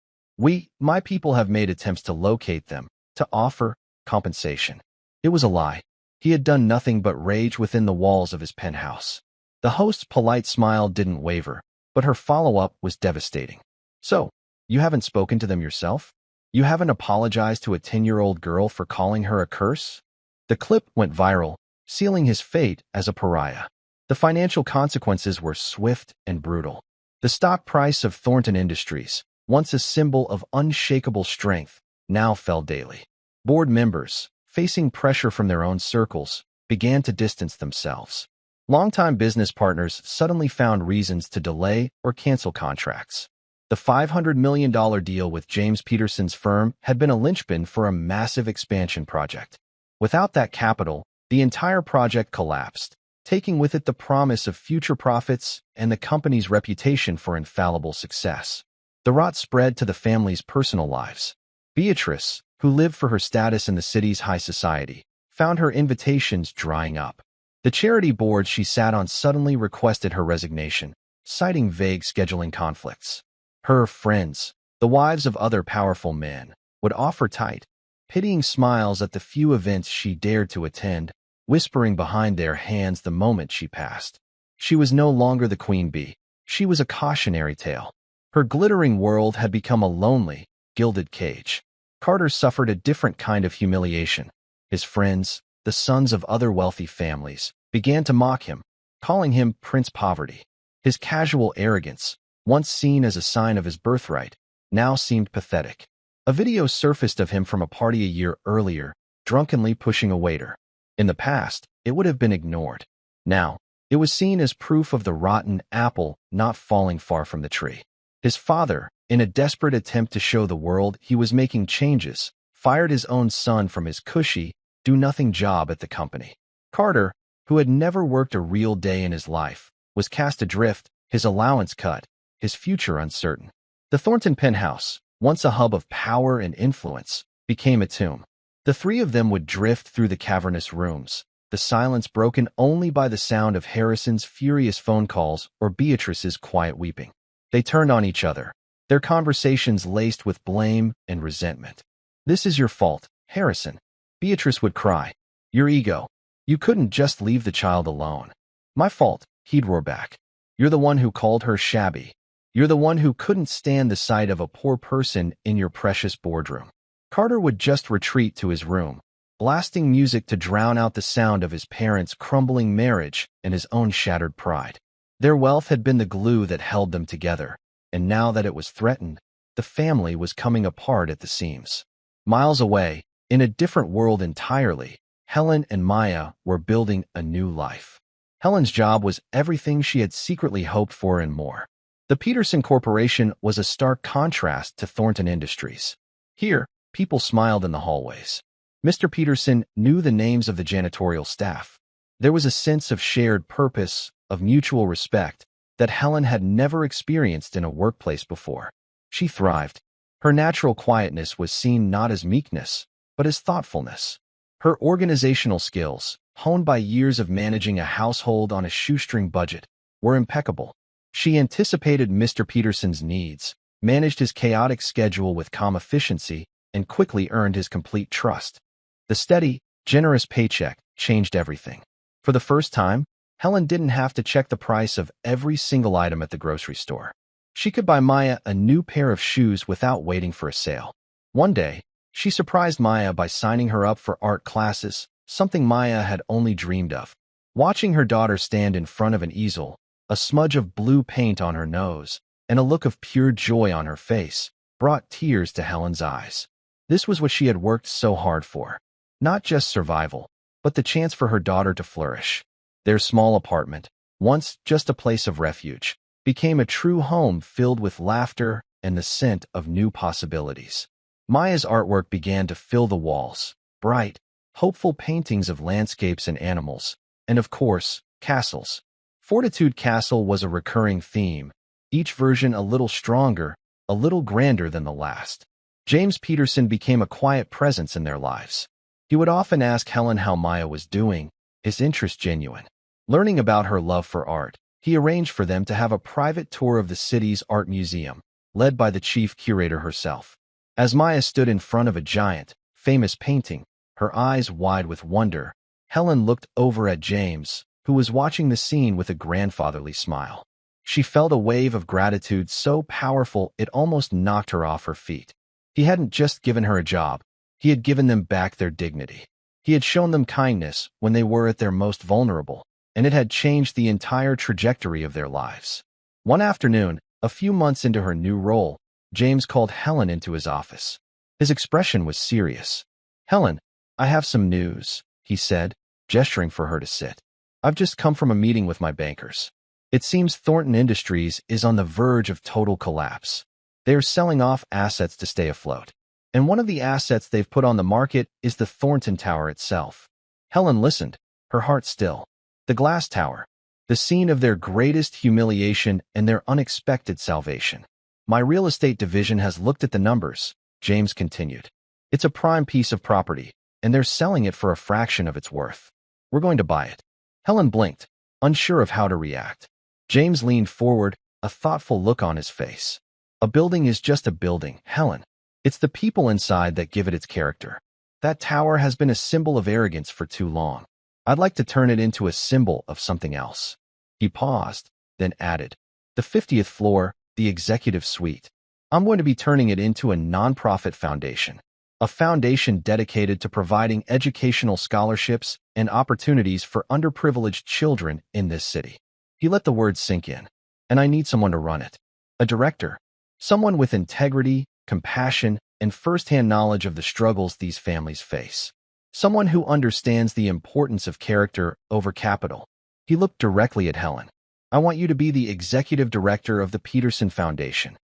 My people have made attempts to locate them, to offer compensation." It was a lie. He had done nothing but rage within the walls of his penthouse. The host's polite smile didn't waver, but her follow-up was devastating. "So, you haven't spoken to them yourself? You haven't apologized to a 10-year-old girl for calling her a curse?" The clip went viral, sealing his fate as a pariah. The financial consequences were swift and brutal. The stock price of Thornton Industries, once a symbol of unshakable strength, now fell daily. Board members, facing pressure from their own circles, began to distance themselves. Longtime business partners suddenly found reasons to delay or cancel contracts. The $500 million deal with James Peterson's firm had been a linchpin for a massive expansion project. Without that capital, the entire project collapsed, taking with it the promise of future profits and the company's reputation for infallible success. The rot spread to the family's personal lives. Beatrice, who lived for her status in the city's high society, found her invitations drying up. The charity board she sat on suddenly requested her resignation, citing vague scheduling conflicts. Her friends, the wives of other powerful men, would offer tight, pitying smiles at the few events she dared to attend, whispering behind their hands the moment she passed. She was no longer the queen bee. She was a cautionary tale. Her glittering world had become a lonely, gilded cage. Carter suffered a different kind of humiliation. His friends, the sons of other wealthy families, began to mock him, calling him Prince Poverty. His casual arrogance, once seen as a sign of his birthright, now seemed pathetic. A video surfaced of him from a party a year earlier, drunkenly pushing a waiter. In the past, it would have been ignored. Now, it was seen as proof of the rotten apple not falling far from the tree. His father, in a desperate attempt to show the world he was making changes, fired his own son from his cushy, do-nothing job at the company. Carter, who had never worked a real day in his life, was cast adrift, his allowance cut, his future uncertain. The Thornton penthouse, once a hub of power and influence, became a tomb. The three of them would drift through the cavernous rooms, the silence broken only by the sound of Harrison's furious phone calls or Beatrice's quiet weeping. They turned on each other, their conversations laced with blame and resentment. "This is your fault, Harrison," Beatrice would cry. "Your ego. You couldn't just leave the child alone." "My fault," he'd roar back. "You're the one who called her shabby. You're the one who couldn't stand the sight of a poor person in your precious boardroom." Carter would just retreat to his room, blasting music to drown out the sound of his parents' crumbling marriage and his own shattered pride. Their wealth had been the glue that held them together, and now that it was threatened, the family was coming apart at the seams. Miles away, in a different world entirely, Helen and Maya were building a new life. Helen's job was everything she had secretly hoped for and more. The Peterson Corporation was a stark contrast to Thornton Industries. Here, people smiled in the hallways. Mr. Peterson knew the names of the janitorial staff. There was a sense of shared purpose, of mutual respect, that Helen had never experienced in a workplace before. She thrived. Her natural quietness was seen not as meekness, but as thoughtfulness. Her organizational skills, honed by years of managing a household on a shoestring budget, were impeccable. She anticipated Mr. Peterson's needs, managed his chaotic schedule with calm efficiency, and quickly earned his complete trust. The steady, generous paycheck changed everything. For the first time, Helen didn't have to check the price of every single item at the grocery store. She could buy Maya a new pair of shoes without waiting for a sale. One day, she surprised Maya by signing her up for art classes, something Maya had only dreamed of. Watching her daughter stand in front of an easel, a smudge of blue paint on her nose, and a look of pure joy on her face, brought tears to Helen's eyes. This was what she had worked so hard for. Not just survival, but the chance for her daughter to flourish. Their small apartment, once just a place of refuge, became a true home filled with laughter and the scent of new possibilities. Maya's artwork began to fill the walls, bright, hopeful paintings of landscapes and animals, and of course, castles. Fortitude Castle was a recurring theme, each version a little stronger, a little grander than the last. James Peterson became a quiet presence in their lives. He would often ask Helen how Maya was doing, his interest genuine. Learning about her love for art, he arranged for them to have a private tour of the city's art museum, led by the chief curator herself. As Maya stood in front of a giant, famous painting, her eyes wide with wonder, Helen looked over at James, who was watching the scene with a grandfatherly smile. She felt a wave of gratitude so powerful it almost knocked her off her feet. He hadn't just given her a job, he had given them back their dignity. He had shown them kindness when they were at their most vulnerable, and it had changed the entire trajectory of their lives. One afternoon, a few months into her new role, James called Helen into his office. His expression was serious. "Helen, I have some news," he said, gesturing for her to sit. "I've just come from a meeting with my bankers. It seems Thornton Industries is on the verge of total collapse. They are selling off assets to stay afloat. And one of the assets they've put on the market is the Thornton Tower itself." Helen listened, her heart still. The glass tower, the scene of their greatest humiliation and their unexpected salvation. "My real estate division has looked at the numbers," James continued. "It's a prime piece of property, and they're selling it for a fraction of its worth. We're going to buy it." Helen blinked, unsure of how to react. James leaned forward, a thoughtful look on his face. "A building is just a building, Helen. It's the people inside that give it its character. That tower has been a symbol of arrogance for too long. I'd like to turn it into a symbol of something else." He paused, then added, "The 50th floor, the executive suite. I'm going to be turning it into a nonprofit foundation. A foundation dedicated to providing educational scholarships and opportunities for underprivileged children in this city." He let the words sink in. "And I need someone to run it. A director. Someone with integrity, compassion, and firsthand knowledge of the struggles these families face. Someone who understands the importance of character over capital." He looked directly at Helen. "I want you to be the executive director of the Peterson Foundation."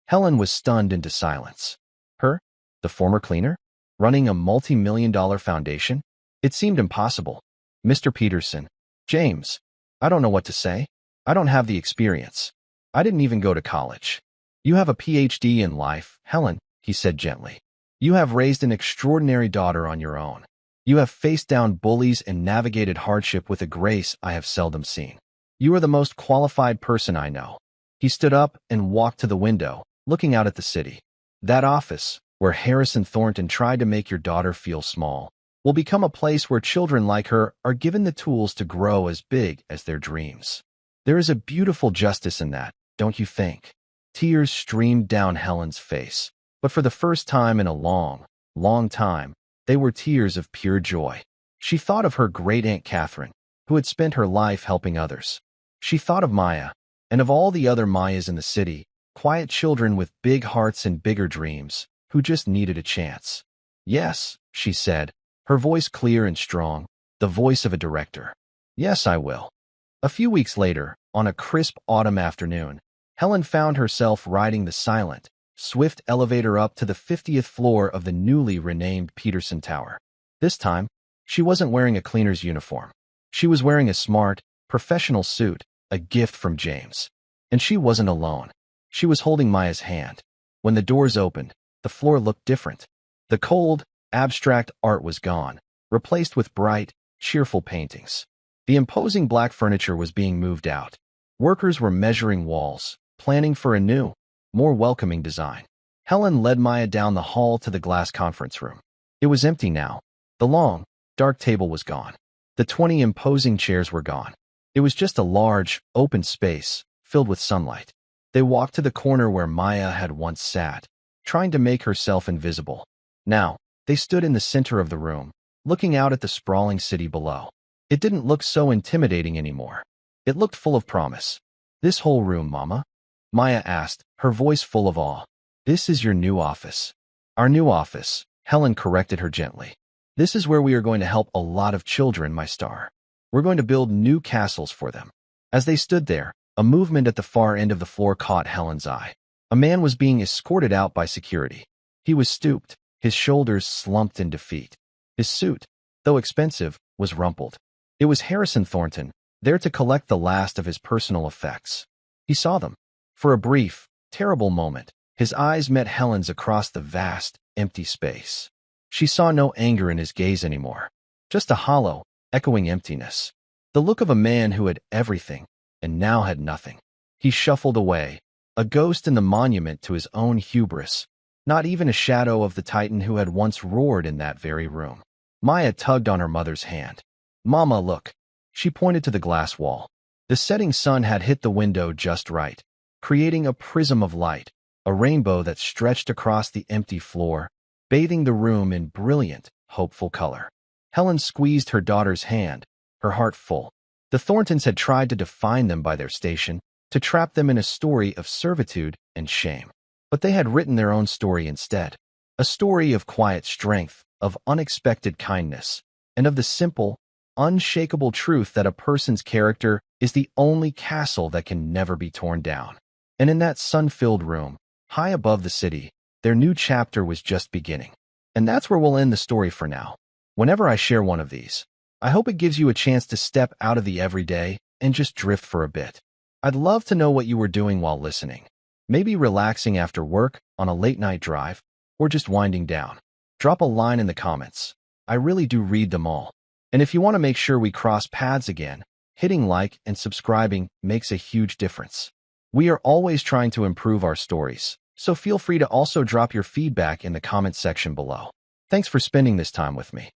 Helen was stunned into silence. Her, the former cleaner, running a multi-million-dollar foundation? It seemed impossible. "Mr. Peterson, James, I don't know what to say. I don't have the experience. I didn't even go to college." "You have a PhD in life, Helen," he said gently. "You have raised an extraordinary daughter on your own. You have faced down bullies and navigated hardship with a grace I have seldom seen. You are the most qualified person I know." He stood up and walked to the window, looking out at the city. "That office, where Harrison Thornton tried to make your daughter feel small, will become a place where children like her are given the tools to grow as big as their dreams. There is a beautiful justice in that, don't you think?" Tears streamed down Helen's face, but for the first time in a long, long time, they were tears of pure joy. She thought of her great-aunt Catherine, who had spent her life helping others. She thought of Maya, and of all the other Mayas in the city, quiet children with big hearts and bigger dreams, who just needed a chance. "Yes," she said, her voice clear and strong, the voice of a director. "Yes, I will." A few weeks later, on a crisp autumn afternoon, Helen found herself riding the silent, swift elevator up to the 50th floor of the newly renamed Peterson Tower. This time, she wasn't wearing a cleaner's uniform. She was wearing a smart, professional suit, a gift from James. And she wasn't alone. She was holding Maya's hand. When the doors opened, the floor looked different. The cold, abstract art was gone, replaced with bright, cheerful paintings. The imposing black furniture was being moved out. Workers were measuring walls, planning for a new, more welcoming design. Helen led Maya down the hall to the glass conference room. It was empty now. The long, dark table was gone. The 20 imposing chairs were gone. It was just a large, open space, filled with sunlight. They walked to the corner where Maya had once sat, trying to make herself invisible. Now, they stood in the center of the room, looking out at the sprawling city below. It didn't look so intimidating anymore. It looked full of promise. "This whole room, Mama?" Maya asked, her voice full of awe. "This is your new office." "Our new office," Helen corrected her gently. "This is where we are going to help a lot of children, my star. We're going to build new castles for them." As they stood there, a movement at the far end of the floor caught Helen's eye. A man was being escorted out by security. He was stooped, his shoulders slumped in defeat. His suit, though expensive, was rumpled. It was Harrison Thornton, there to collect the last of his personal effects. He saw them. For a brief, terrible moment, his eyes met Helen's across the vast, empty space. She saw no anger in his gaze anymore, just a hollow, echoing emptiness. The look of a man who had everything, and now had nothing. He shuffled away, a ghost in the monument to his own hubris, not even a shadow of the titan who had once roared in that very room. Maya tugged on her mother's hand. "Mama, look." She pointed to the glass wall. The setting sun had hit the window just right, creating a prism of light, a rainbow that stretched across the empty floor, bathing the room in brilliant, hopeful color. Helen squeezed her daughter's hand, her heart full. The Thorntons had tried to define them by their station, to trap them in a story of servitude and shame. But they had written their own story instead, a story of quiet strength, of unexpected kindness, and of the simple, unshakable truth that a person's character is the only castle that can never be torn down. And in that sun-filled room, high above the city, their new chapter was just beginning. And that's where we'll end the story for now. Whenever I share one of these, I hope it gives you a chance to step out of the everyday and just drift for a bit. I'd love to know what you were doing while listening. Maybe relaxing after work, on a late-night drive, or just winding down. Drop a line in the comments. I really do read them all. And if you want to make sure we cross paths again, hitting like and subscribing makes a huge difference. We are always trying to improve our stories, so feel free to also drop your feedback in the comment section below. Thanks for spending this time with me.